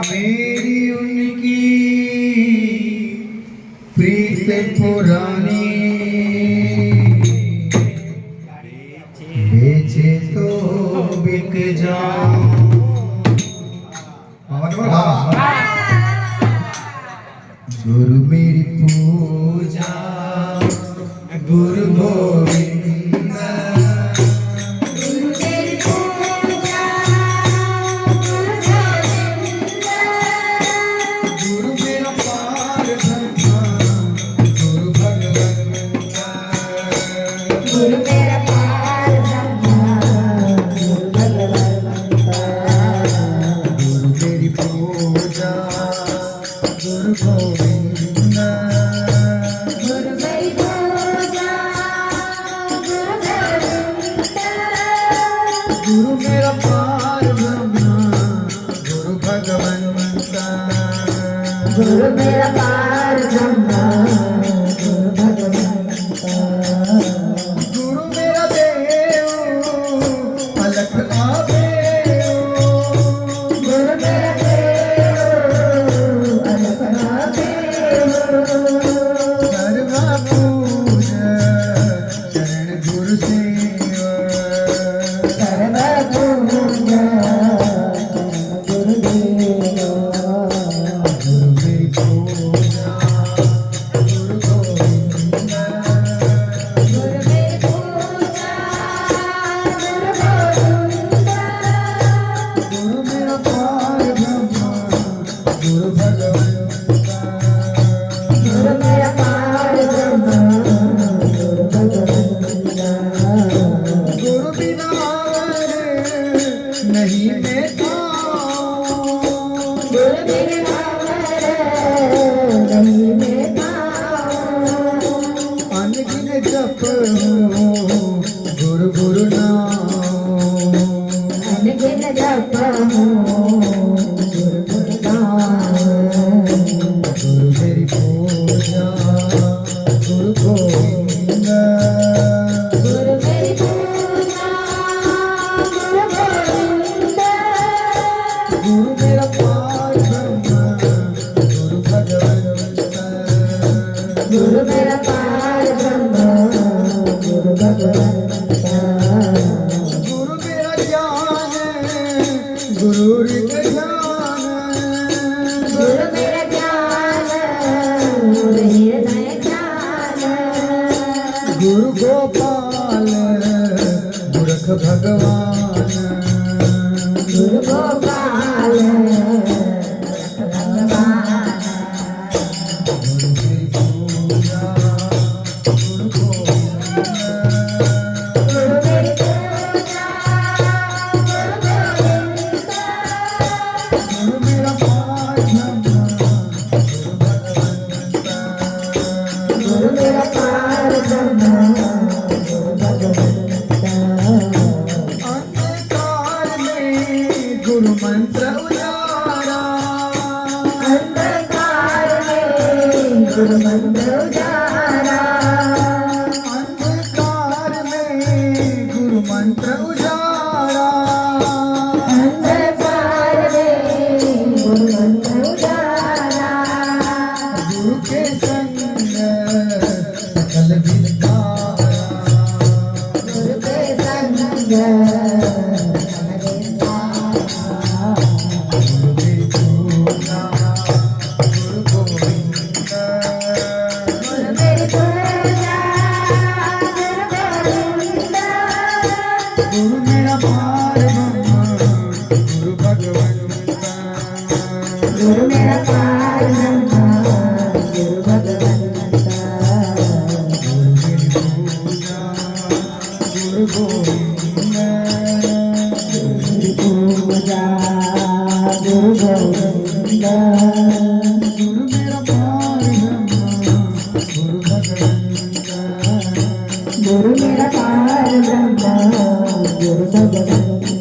मेरी उनकी प्रीत पुरानी बेचे तो बिक जाऊं। गुरु मेरी पूजा गुरु गोविंद, गुरु मेरा पार ब्रह्मा गुरु भगवंता, गुरु मेरा पार ब्रह्मा गुरु भगवंता, गुरु मेरी पूजा गुरु गोविंद, गुरु मेरी पूजा गुरु भगवंता, गुरु मेरा पार ब्रह्मा गुरु भगवंता, गुरु मेरा पार ब्रह्मा गुरु भगवंता, गुरु मेरा देव अलख आवेओ, गुरु मेरा देव अलखना देव, सर्वा पूजा चरण गुरु सेवा, सर्व पूजा गुरुदेव, गुरु मेरी पूजा गुरु गोविंद, गुरु मेरी पूजा गुरु गोविंदा, गुरु मेरा पार ब्रह्मा गुरु भगवंता, गुरु मेरा पार ब्रह्मा गुरु भगवंता, गुरु बिना नहीं बेटा, गुरु बिना नहीं मैं पाऊं, अनगिन जप गुरु गुरु नाम, अनगिन जप गुरु गुरु नाम, गुरु मेरी पूजा गुरु गोविंद, गुरु मेरी पूजा गुरु गोविंदा, गुरु मेरा पार ब्रह्मा गुरु भगवंता, गुरु मेरा पार ब्रह्मा गुरु भगवंता, गुरु मेरा ज्ञान गुरु ऋग ज्ञान, गुरु मेरा ज्ञान गुरु हृदय ज्ञान, गुरु गोपाल गुरख भगवान, गुरु गोपाल भगवान, गुरु मेरी पूजा गुरु गोविंद, गुरु मेरी पूजा गुरु गोविंदा, गुरु मेरा पार ब्रह्मा गुरु भगवंता, गुरु मेरा पार ब्रह्मा गुरु भगवंता, अंधकार में गुरु मंत्र उजारा, अंधकार में गुरु मंत्र उजारा, अंधकार में गुरु मंत्र उजारा, अंधकार में गुरु मंत्र उजारा, गुरु के संग सकल विद्यारा, गुरु के संग गुरु मेरी पूजा गुरु गोविंद, गुरु मेरी पूजा गुरु गोविंदा, गुरु मेरा पार ब्रह्मा गुरु भगवंता, गुरु मेरा पार ब्रह्मा गुरु भगवंता, गुरु मेरी पूजा गुरु गोविंद, मेरी पूजा गुरु गोविंदा, गुरु मेरा पार ब्रह्मा गुरु भगवंता, गुरु मेरा पार ब्रह्मा गुरु भगवंता।